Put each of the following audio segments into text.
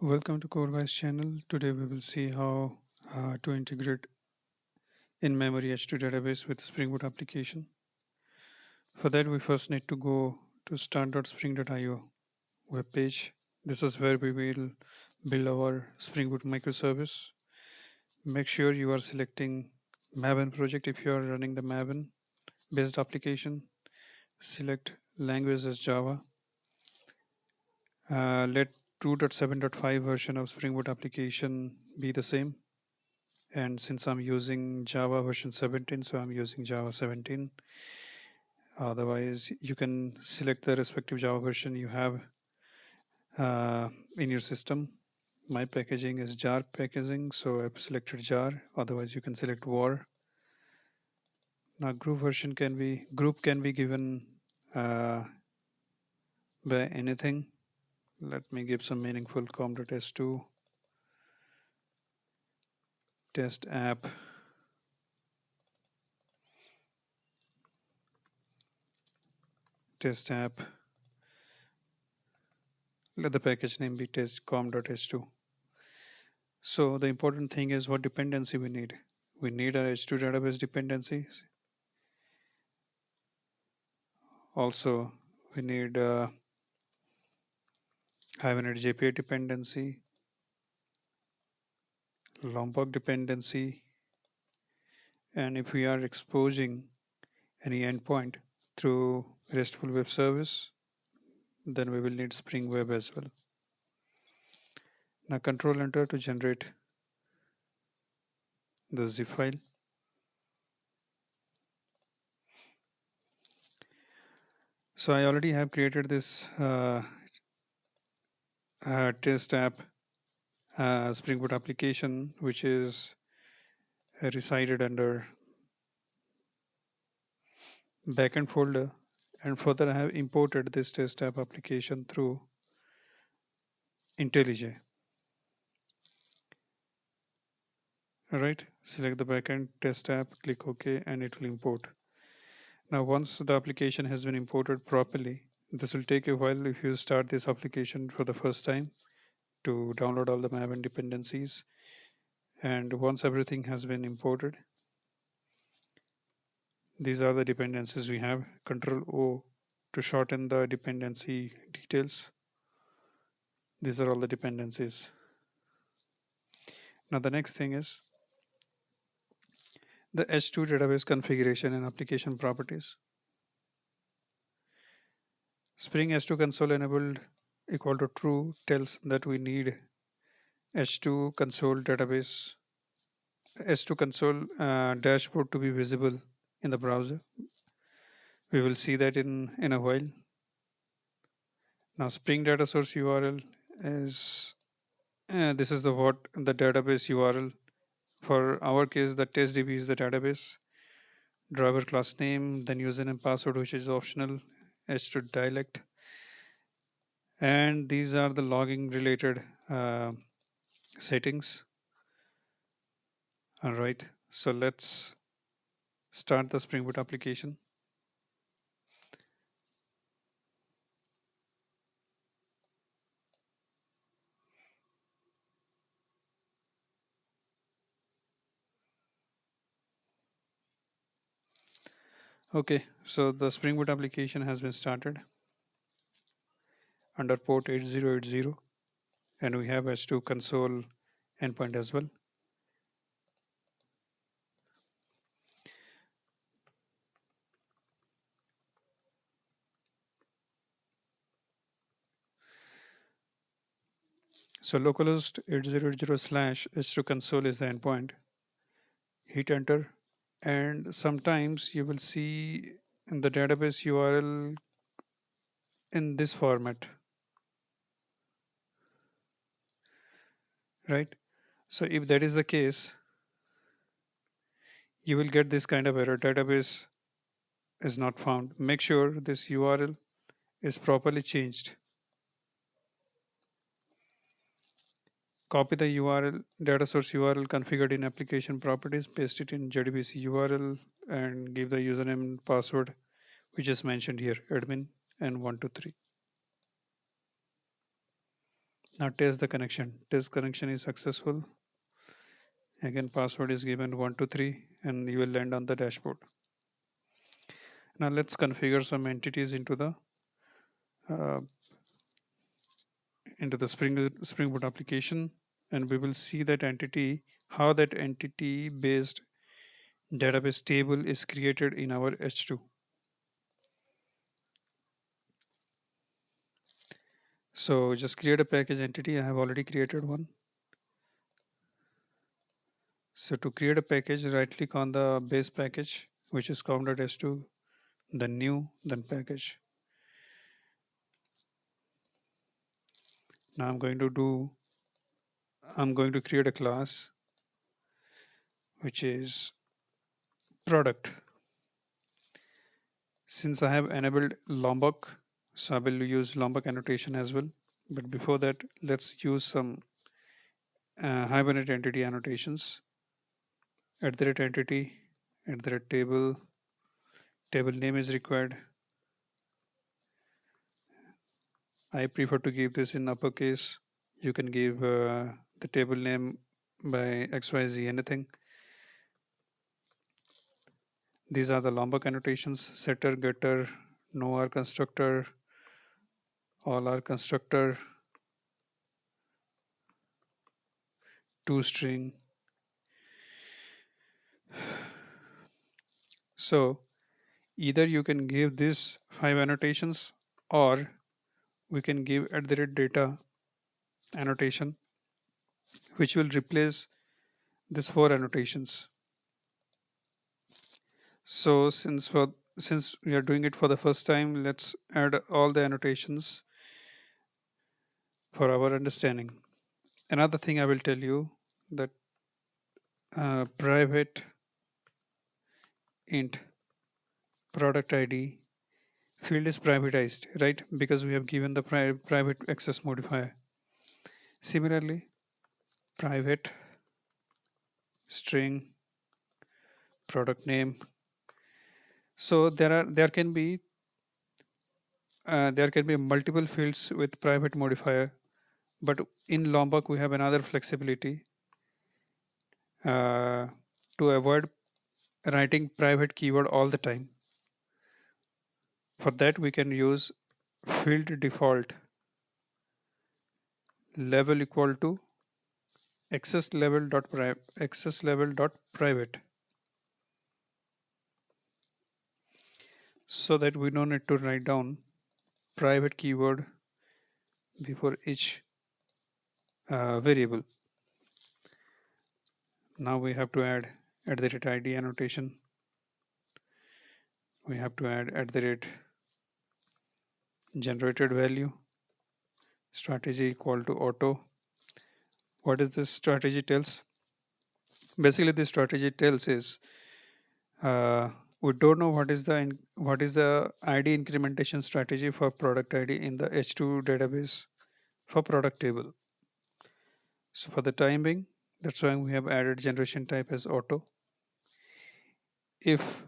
Welcome to CodeWise channel. Today we will see how to integrate in-memory H2 database with Spring Boot application. For that, we first need to go to start.spring.io web page. This is where we will build our Spring Boot microservice. Make sure you are selecting Maven project if you are running the Maven based application. Select language as Java. Let 2.7.5 version of Spring Boot application be the same. And since I'm using Java version 17, so I'm using Java 17. Otherwise, you can select the respective Java version you have in your system. My packaging is jar packaging, so I've selected jar. Otherwise, you can select var. Now, group can be given by anything. Let me give some meaningful com.s2 test app. Test app. Let the package name be test com.s2. So the important thing is what dependency we need. We need a H2 database dependency. Also, we need a Hibernate JPA dependency, Lombok dependency, and if we are exposing any endpoint through RESTful web service, then we will need Spring Web as well. Now Control Enter to generate the zip file. So I already have created this test app Spring Boot application, which is resided under backend folder, and further I have imported this test app application through IntelliJ. Alright, select the backend test app, click OK, and it will import. Now once the application has been imported properly, this will take a while if you start this application for the first time to download all the Maven dependencies. And once everything has been imported, these are the dependencies we have. Control O to shorten the dependency details. These are all the dependencies. Now the next thing is the H2 database configuration and application properties. Spring H2 console enabled equal to true tells that we need H2 console database, H2 console dashboard to be visible in the browser. We will see that in a while. Now Spring data source URL is this is the database URL. For our case, the TestDB is the database. Driver class name, then username password, which is optional, H2 dialect. And these are the logging related settings. All right, so let's start the Spring Boot application. Okay, so the Spring Boot application has been started under port 8080, and we have H2 console endpoint as well. So localhost 8080/H2 console is the endpoint. Hit enter, and sometimes you will see in the database URL in this format, right? So if that is the case, you will get this kind of error, database is not found. Make sure this URL is properly changed. Copy the URL, data source URL configured in application properties, paste it in JDBC URL, and give the username and password, which is mentioned here, admin and 123. Now test the connection. Test connection is successful. Again, password is given 123 and you will land on the dashboard. Now let's configure some entities uh, into the Spring Boot application, and we will see that entity, how that entity based database table is created in our H2. So just create a package entity. I have already created one. So to create a package, right click on the base package, which is com.h2, then new, then package. Now I'm going to create a class which is product. Since I have enabled Lombok, so I will use Lombok annotation as well. But before that, let's use some Hibernate entity annotations. @entity, @table, table name is required. I prefer to give this in uppercase. You can give the table name by XYZ anything. These are the Lombok annotations: setter, getter, no R constructor, all R constructor, toString. So either you can give these 5 annotations, or we can give @data annotation, which will replace these 4 annotations. So since we are doing it for the first time, let's add all the annotations for our understanding. Another thing I will tell you, that private int product ID field is privatized, right? Because we have given the private access modifier. Similarly, private string product name. So there can be multiple fields with private modifier, but in Lombok we have another flexibility uh, to avoid writing private keyword all the time. For that we can use field default level equal to access level dot private, so that we don't need to write down private keyword before each variable. Now we have to add @ID annotation. We have to add @generated value, strategy equal to auto. What is this strategy tells? Basically, this strategy tells is uh, we don't know what is the ID incrementation strategy for product ID in the H2 database for product table. So for the time being, that's why we have added generation type as auto. If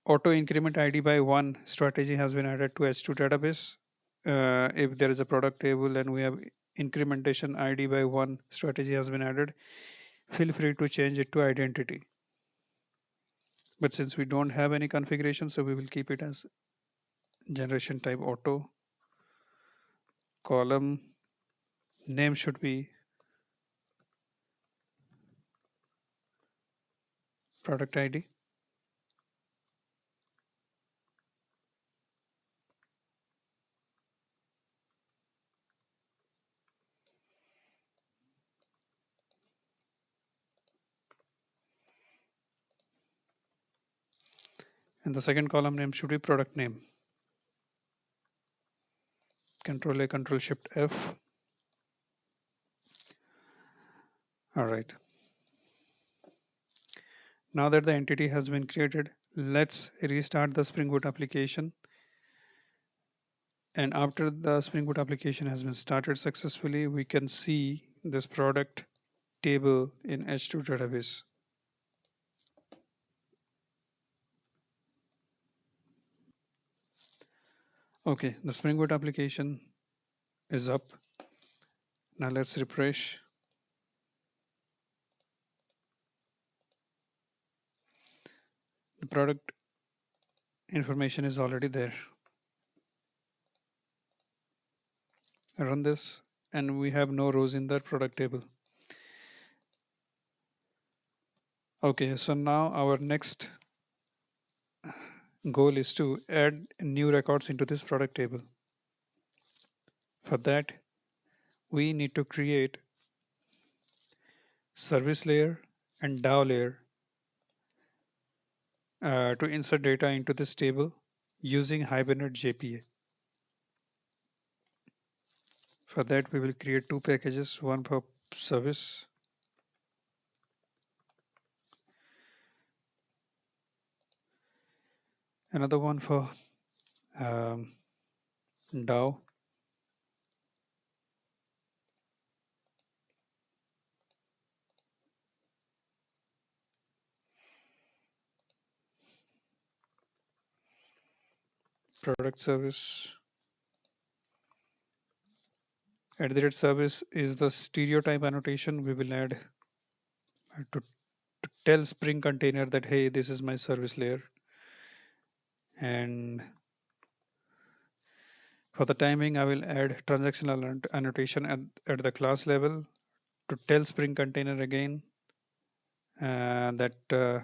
auto increment ID by 1 strategy has been added to H2 database, if there is a product table and we have incrementation ID by 1 strategy has been added, feel free to change it to identity. But since we don't have any configuration, so we will keep it as generation type auto. Column name should be product ID. And the second column name should be product name. Control A, Control Shift F. All right. Now that the entity has been created, let's restart the Spring Boot application. And after the Spring Boot application has been started successfully, we can see this product table in H2 database. Okay, the Spring Boot application is up. Now let's refresh. The product information is already there. Run this and we have no rows in the product table. Okay, so now our next goal is to add new records into this product table. For that, we need to create service layer and DAO layer to insert data into this table using Hibernate JPA. For that, we will create two packages, one for service, another one for um, DAO. Product service. At the rate service is the stereotype annotation we will add to tell Spring container that, hey, this is my service layer. And for the timing, I will add transactional annotation at the class level to tell Spring container again to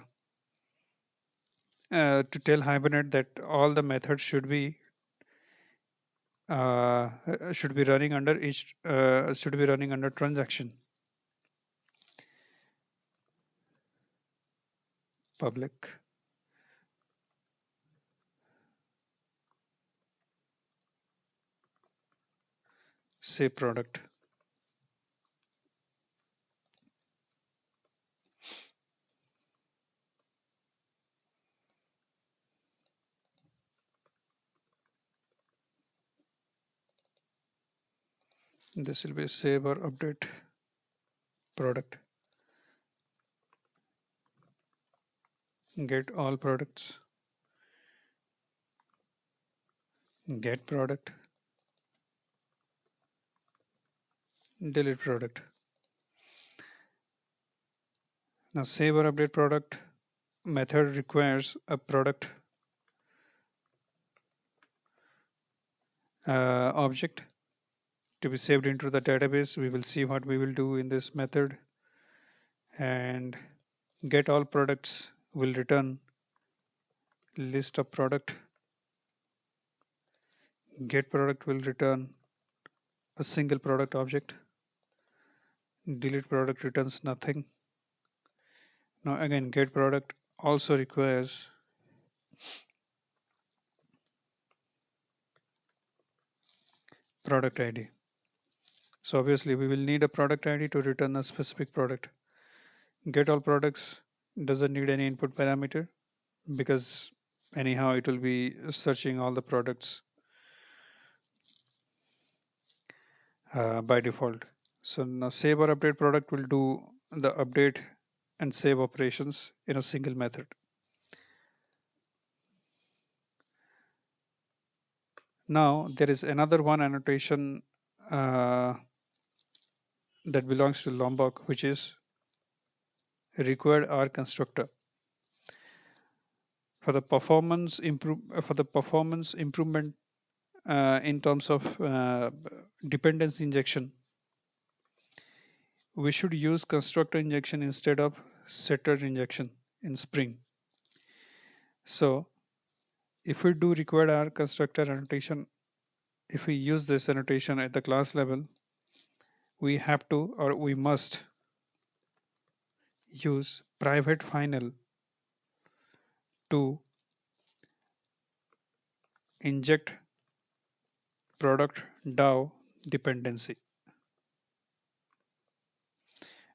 tell Hibernate that all the methods should be running under transaction. Public say product. This will be save or update product. Get all products. Get product. Delete product. Now save or update product method requires a product object to be saved into the database. We will see what we will do in this method. And get all products will return list of product. Get product will return a single product object. Delete product returns nothing. Now again, get product also requires product ID. So obviously we will need a product ID to return a specific product. Get all products doesn't need any input parameter because anyhow it will be searching all the products by default. So now save or update product will do the update and save operations in a single method. Now there is another one annotation that belongs to Lombok, which is required R constructor. For the performance improvement in terms of dependency injection, we should use constructor injection instead of setter injection in Spring. So if we do required R constructor annotation, if we use this annotation at the class level, we have to or we must use private final to inject product DAO dependency.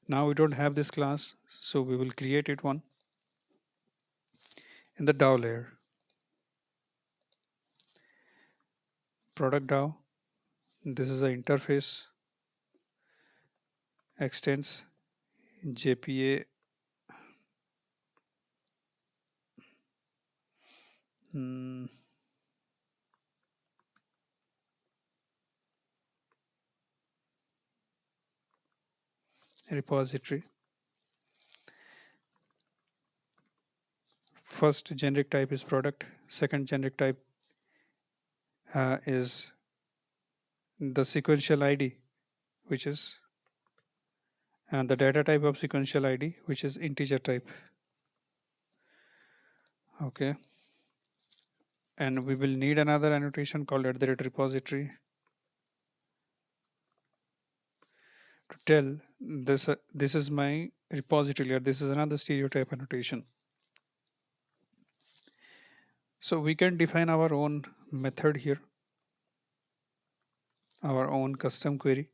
Now we don't have this class, so we will create it one in the DAO layer. Product DAO. This is the interface. Extends JPA. repository. First generic type is product. Second generic type is the sequential ID, which is and the data type of sequential ID, which is integer type. Okay. And we will need another annotation called @repository to tell this is my repository, or this is another stereotype annotation. So we can define our own method here, our own custom query.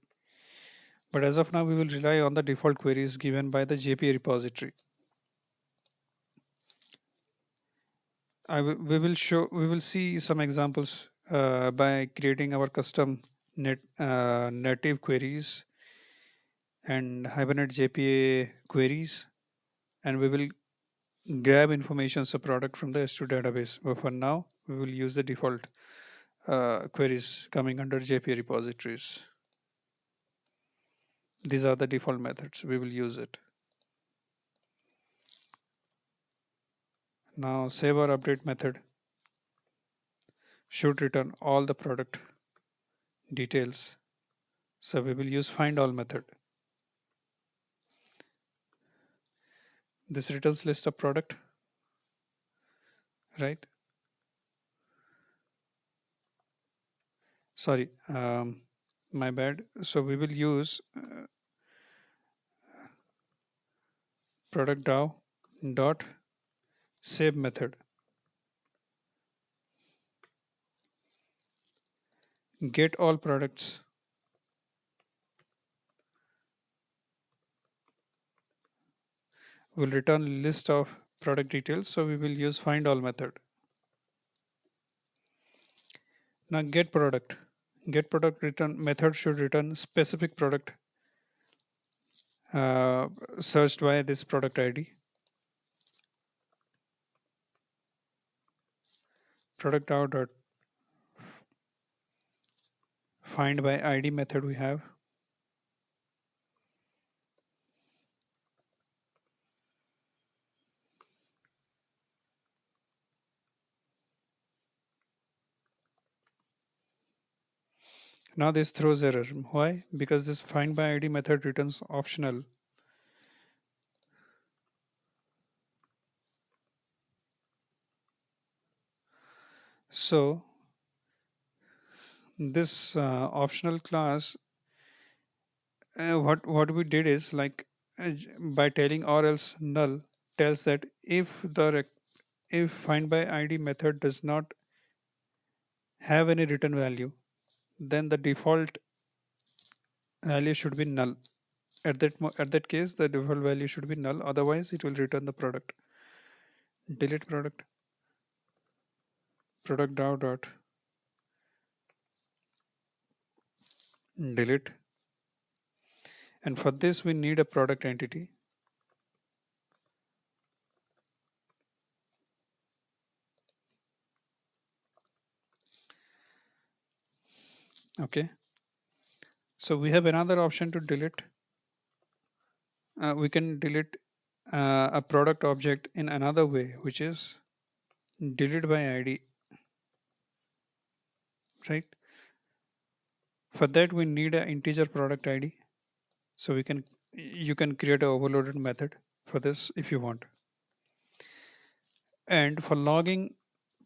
But as of now, we will rely on the default queries given by the JPA repository. We will see some examples by creating our custom native queries and Hibernate JPA queries, and we will grab information as a product from the H2 database. But for now, we will use the default queries coming under JPA repositories. These are the default methods. We will use it. Now, save or update method should return all the product details. So we will use find all method. This returns list of product, right? Sorry, my bad. So we will use product dot save method. Get all products will return list of product details. So we will use find all method. Now get product return method should return specific product searched by this product ID. Product dot find by ID method we have. Now this throws error. Why? Because this find by ID method returns optional. So this optional class, what we did is like by telling or else null tells that if find by ID method does not have any return value, then the default value should be null. At that case, the default value should be null. Otherwise, it will return the product. Delete product dot delete, and for this we need a product entity. Okay. So we have another option to delete. We can delete a product object in another way, which is delete by ID. Right. For that we need an integer product ID. So you can create an overloaded method for this if you want. And for logging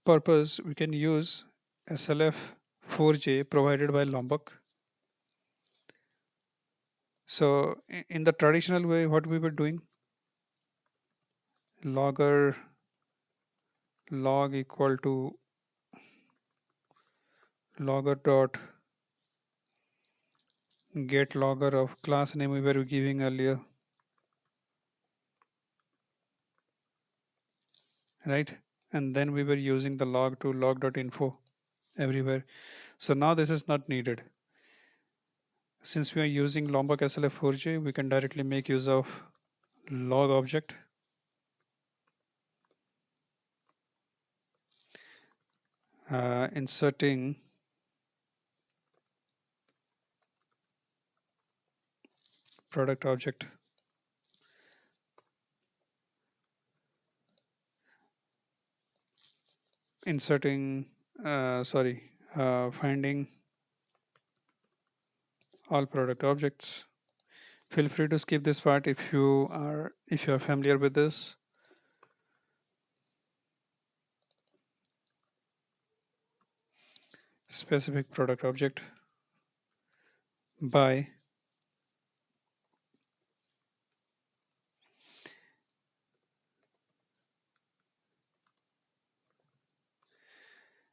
purpose, we can use SLF4J provided by Lombok. So in the traditional way, what we were doing, log equal to logger dot get logger of class name we were giving earlier, right? And then we were using the log to log.info everywhere. So now this is not needed. Since we are using Lombok SLF4J, we can directly make use of log object. Inserting product object, inserting finding all product objects. Feel free to skip this part if you are familiar with this. Specific product object by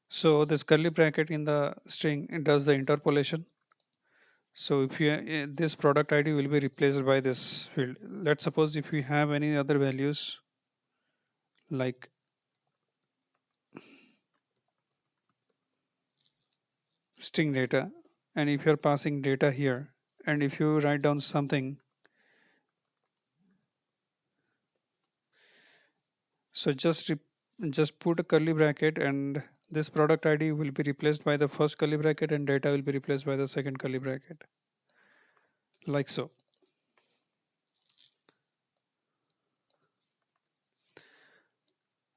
so this curly bracket in the string, it does the interpolation. So if you this product ID will be replaced by this field. Let's suppose if we have any other values like string data, and if you're passing data here, and if you write down something, so just put a curly bracket, and this product ID will be replaced by the first curly bracket, and data will be replaced by the second curly bracket, like so.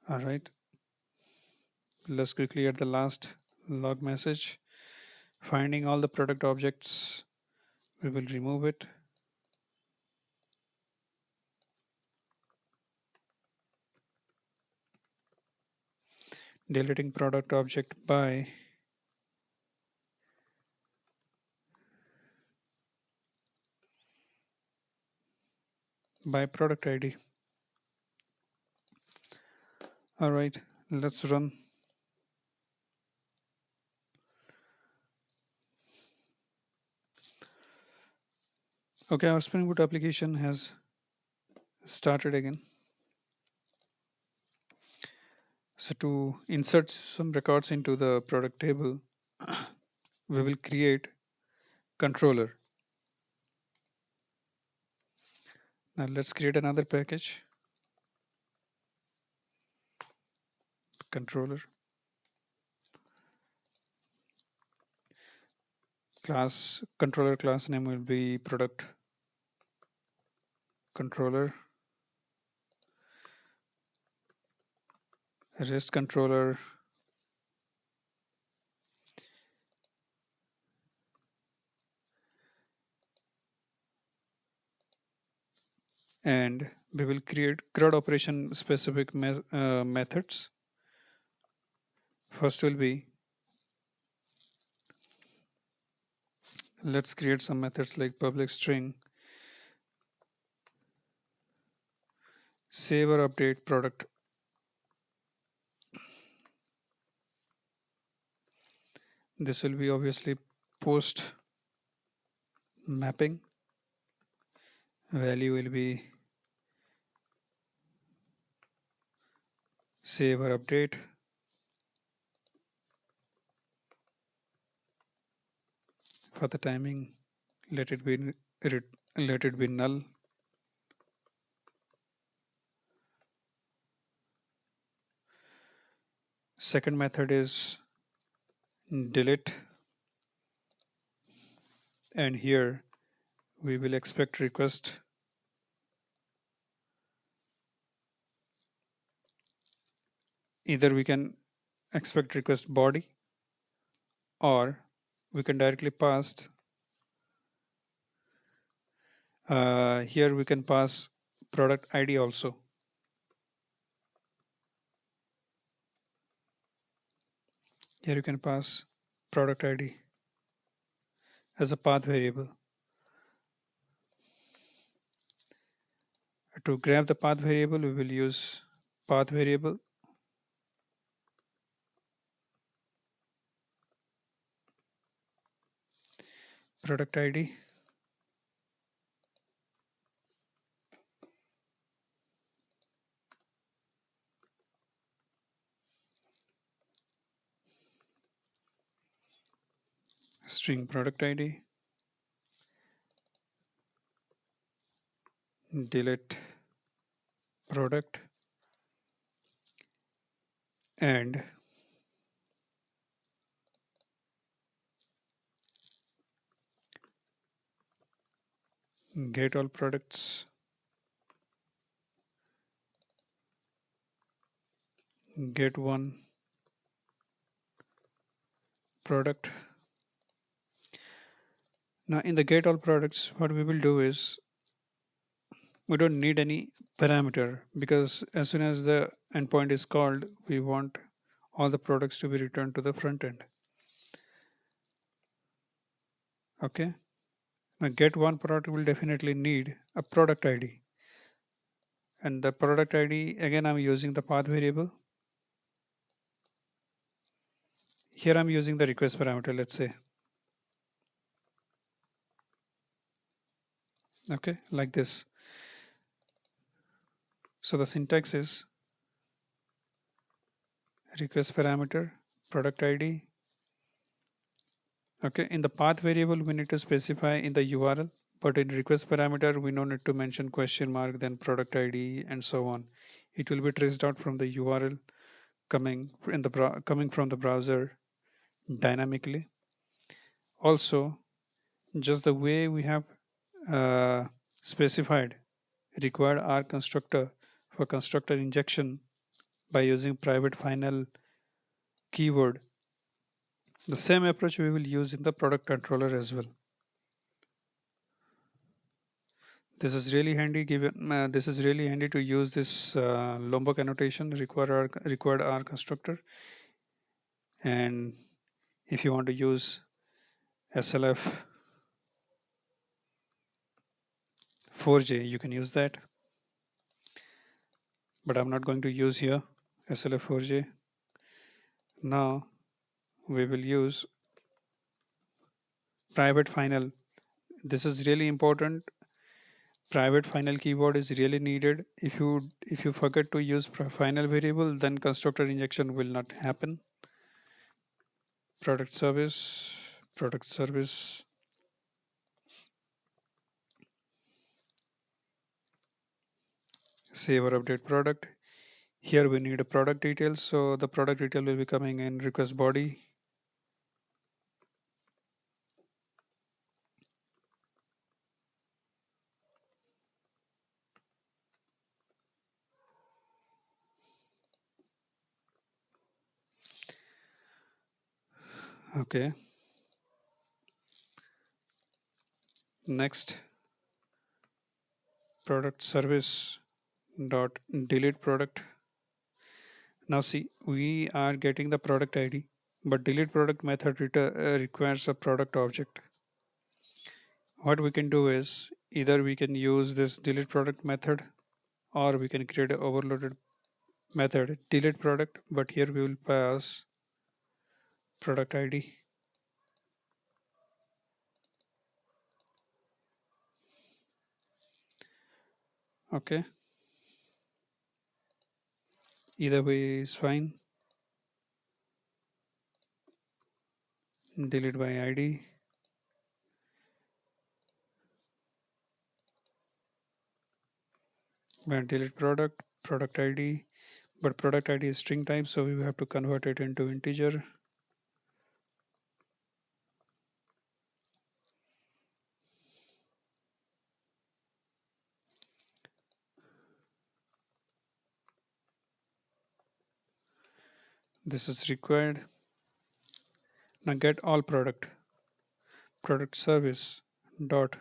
All right, let's quickly at the last log message. Finding all the product objects, we will remove it. Deleting product object by product ID. All right, let's run. Okay, our Spring Boot application has started again. So to insert some records into the product table, we will create controller. Now let's create another package, controller. Controller class name will be product controller. REST controller and we will create CRUD operation specific methods. First will be, let's create some methods like public string save or update product. This will be obviously post mapping. Value will be save or update. For the timing, let it be null. Second method is delete, and here we will expect request. Either we can expect request body, or we can directly pass. Here we can pass product ID also. Here you can pass product ID as a path variable. To grab the path variable, we will use path variable. Product ID. String product ID. Delete product, and get all products, get one product. Now in the get all products, what we will do is we don't need any parameter, because as soon as the endpoint is called, we want all the products to be returned to the front end. Okay. Now get one product will definitely need a product ID. And the product ID, again, I'm using the path variable. Here I'm using the request parameter, let's say. Okay, like this. So the syntax is request parameter, product ID. Okay, in the path variable, we need to specify in the URL, but in request parameter, we don't need to mention question mark, then product ID, and so on. It will be traced out from the URL coming from the browser dynamically. Also, just the way we have uh, specified required R constructor for constructor injection by using private final keyword, the same approach we will use in the product controller as well. This is really handy to use this Lombok annotation required R constructor. And if you want to use SLF 4J, you can use that. But I'm not going to use here SLF 4J. Now we will use private final. This is really important. Private final keyword is really needed. If you forget to use final variable, then constructor injection will not happen. Product service, save or update product. Here we need a product details, so the product detail will be coming in request body. Okay. Next, product service dot delete product. Now see, we are getting the product ID, but delete product method requires a product object. What we can do is either we can use this delete product method, or we can create an overloaded method delete product, but here we will pass product ID. Okay, either way is fine. Delete by ID. And delete product ID, but product ID is string type, so we have to convert it into integer. This is required. Now get all product service dot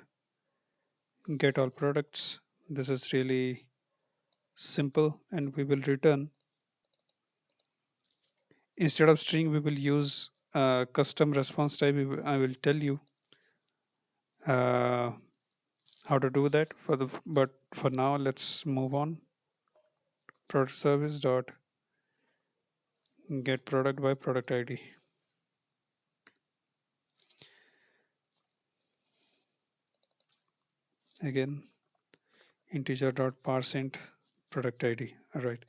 get all products. This is really simple, and we will return, instead of string we will use custom response type. I will tell you uh, how to do that but for now let's move on. Product service dot get product by product ID. Again, integer dot parseInt product ID. All right.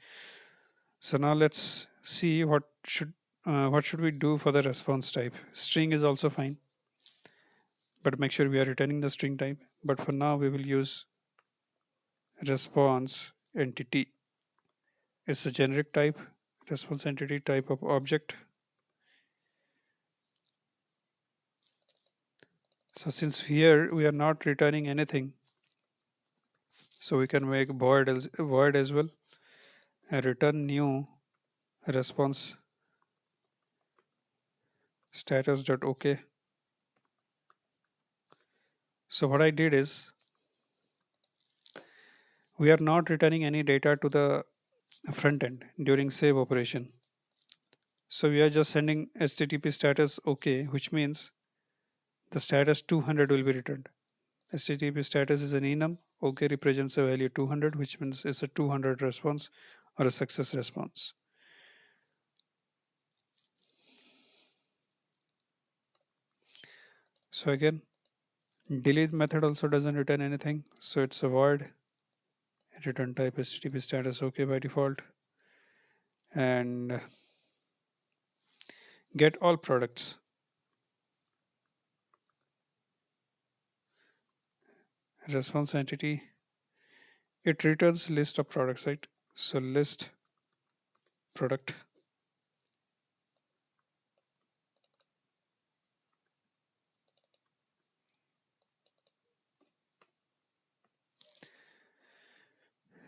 So now let's see what should we do for the response type. String is also fine, but make sure we are returning the string type. But for now, we will use response entity. It's a generic type, response entity type of object. So since here we are not returning anything, So we can make void as well and return new response status.ok. So what I did is we are not returning any data to the front end during save operation. So we are just sending HTTP status OK, which means the status 200 will be returned. HTTP status is an enum. OK represents a value 200, which means it's a 200 response or a success response. So again, delete method also doesn't return anything. So it's a void. Return type HTTP status OK by default. And get all products. Response entity, it returns list of products, right? So list product.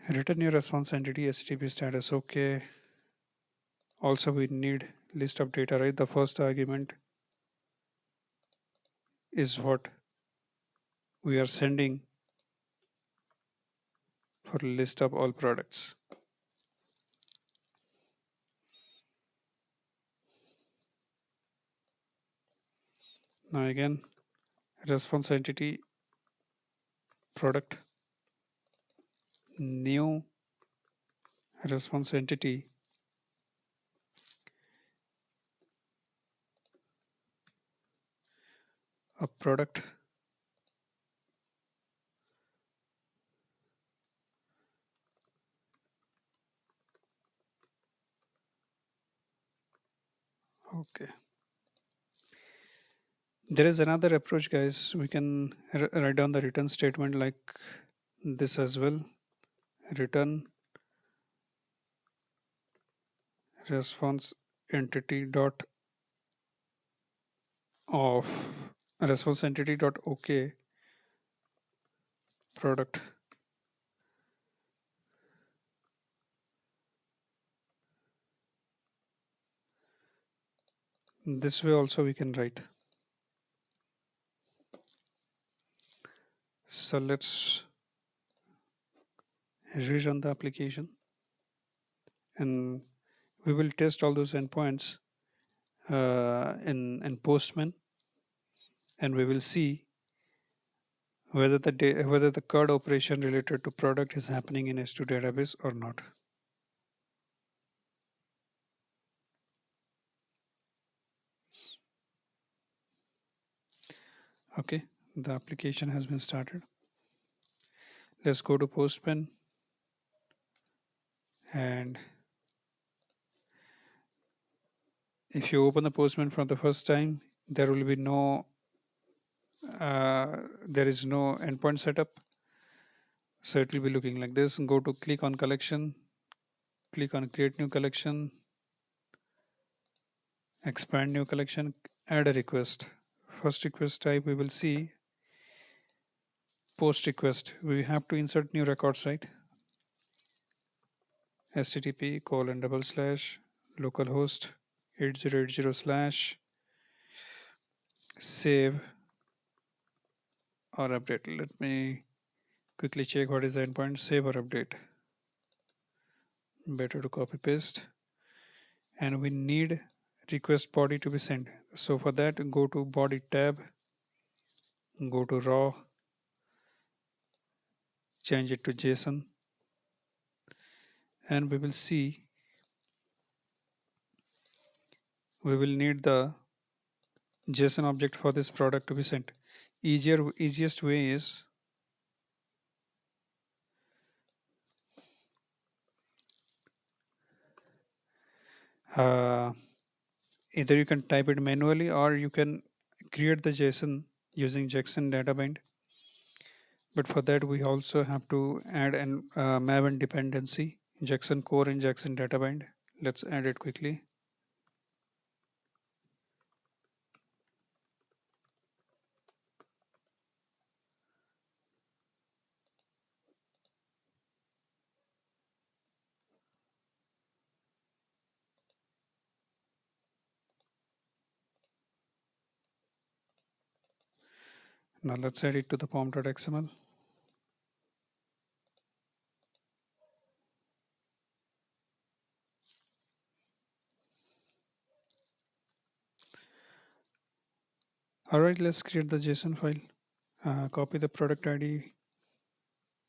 Return your response entity HTTP status OK. Also we need list of data, right? The first argument is what we are sending for list of all products. Now again, response entity product, new response entity a product. Okay. There is another approach, guys. We can write down the return statement like this as well. Return response entity dot of response entity dot OK product. This way also we can write. So let's rerun the application and we will test all those endpoints in Postman, and we will see whether the CRUD operation related to product is happening in H2 database or not. Okay, the application has been started. Let's go to Postman, and if you open the Postman for the first time, there will be there is no endpoint setup. So it will be looking like this. Go to click on collection, click on create new collection, expand new collection, add a request. First request type we will see post request. We have to insert new records, right? http:// localhost 8080/ save or update. Let me quickly check what is the endpoint. Save or update. Better to copy paste. And we need request body to be sent. So for that, go to body tab, go to raw, change it to JSON, and we will see we will need the JSON object for this product to be sent. Easiest way is either you can type it manually or you can create the JSON using JSON data bind. But for that, we also have to add an Maven dependency, JSON core and JSON data bind. Let's add it quickly. Now let's add it to the pom.xml. All right, let's create the JSON file. Copy the product ID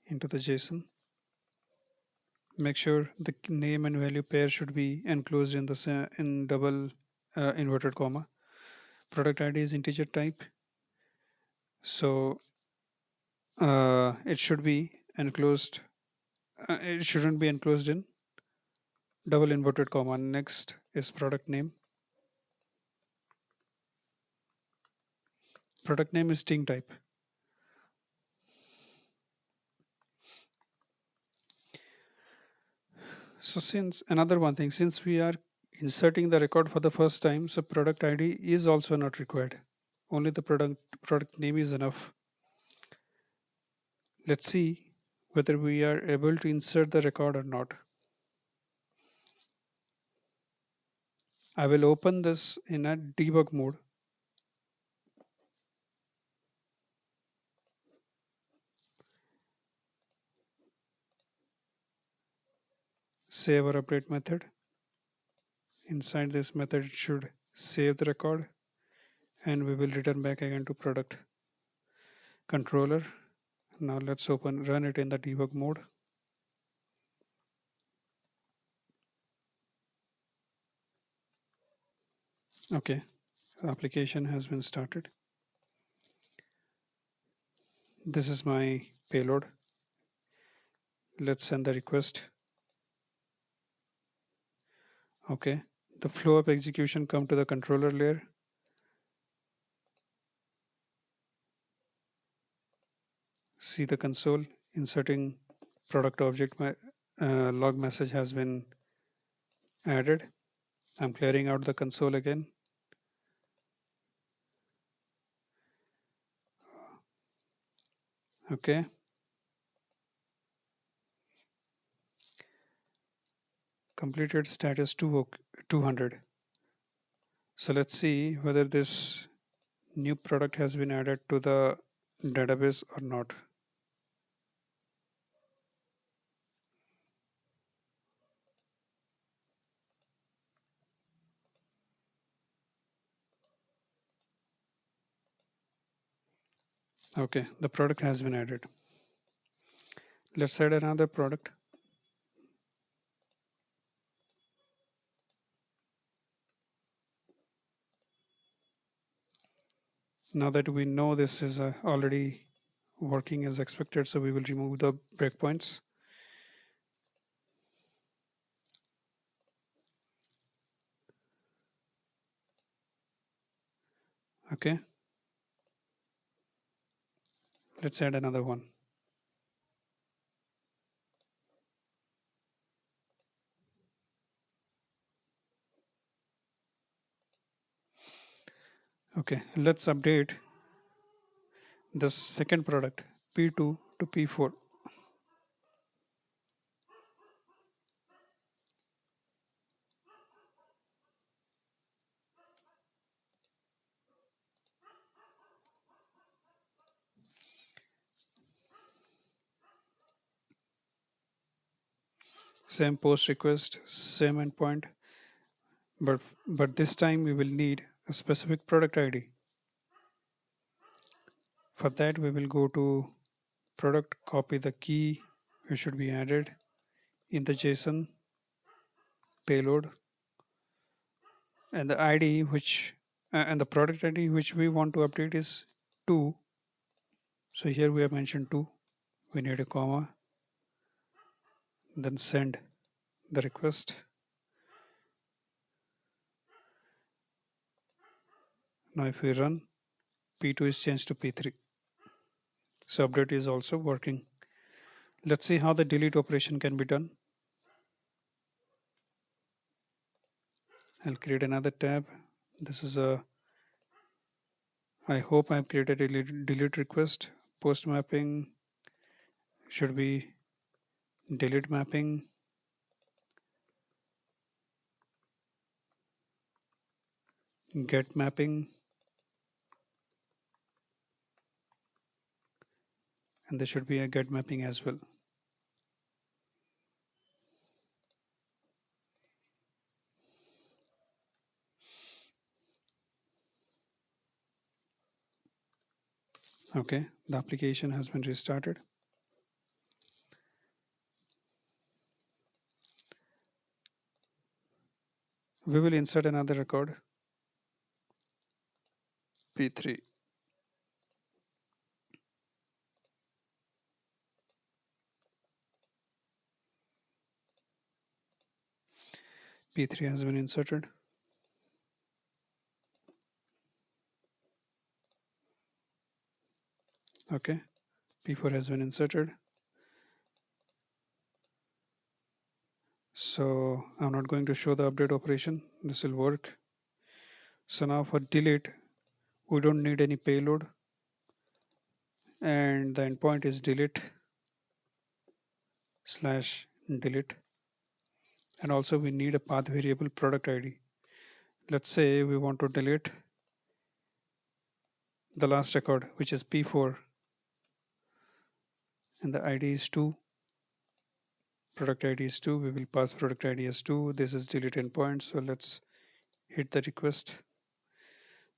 into the JSON. Make sure the name and value pair should be enclosed in the in double inverted comma. Product ID is integer type, so it should be enclosed. It shouldn't be enclosed in double inverted comma. Next is product name. Product name is string type. So since another one thing, since we are inserting the record for the first time, so product ID is also not required. Only the product name is enough. Let's see whether we are able to insert the record or not. I will open this in a debug mode. Save or update method. Inside this method, it should save the record, and we will return back again to product controller. Now let's run it in the debug mode. Okay, the application has been started. This is my payload. Let's send the request. Okay, the flow of execution come to the controller layer. See the console inserting product object. My log message has been added. I'm clearing out the console again. Okay. Completed status 200. So let's see whether this new product has been added to the database or not. Okay, the product has been added. Let's add another product. Now that we know this is already working as expected, so we will remove the breakpoints. Okay. Let's add another one. Okay, let's update this second product, P2 to P4. Same post request, same endpoint, but this time we will need a specific product ID. For that, we will go to product, copy the key which should be added in the JSON payload, and the ID and the product ID which we want to update is 2. So here we have mentioned 2. We need a comma, then send the request. Now if we run, P2 is changed to P3. So update is also working. Let's see how the delete operation can be done. I'll create another tab. This is I hope I've created a delete request. Post mapping should be delete mapping. Get mapping. and there should be a get mapping as well. Okay, the application has been restarted. We will insert another record, P3. P3 has been inserted. Okay, P4 has been inserted. So I'm not going to show the update operation. This will work. So now for delete, we don't need any payload, and the endpoint is delete/delete. And also we need a path variable product ID. Let's say we want to delete the last record, which is P4, and the ID is 2. Product ID is 2. We will pass product ID as 2. This is delete endpoint. So let's hit the request.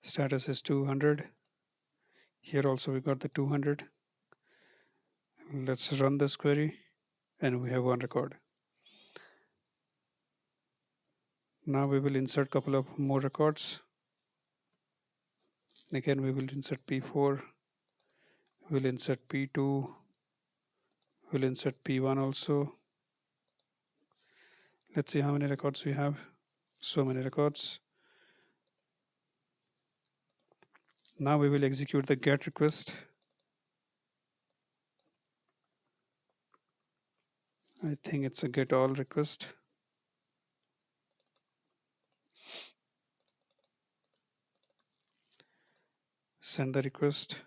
Status is 200. Here also we got the 200. Let's run this query, and we have one record. Now we will insert a couple of more records. Again, we will insert P4. We'll insert P2. We'll insert P1 also. Let's see how many records we have. So many records. Now we will execute the get request. I think it's a get all request. Send the request.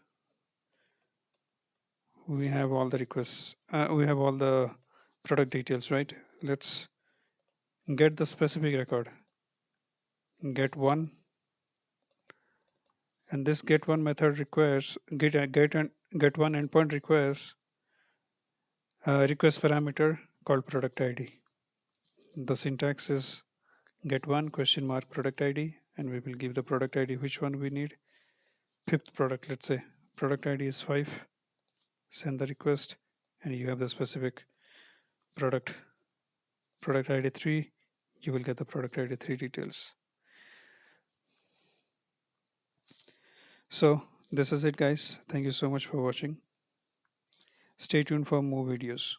We have all the requests. We have all the product details, right? Let's get the specific record. Get one. And this get one method requires get one endpoint requires a request parameter called product ID. The syntax is get one question mark product ID, and we will give the product ID which one we need. Fifth product, let's say product ID is 5. Send the request, and you have the specific product ID 3. You will get the product ID 3 details. So this is it, guys. Thank you so much for watching. Stay tuned for more videos.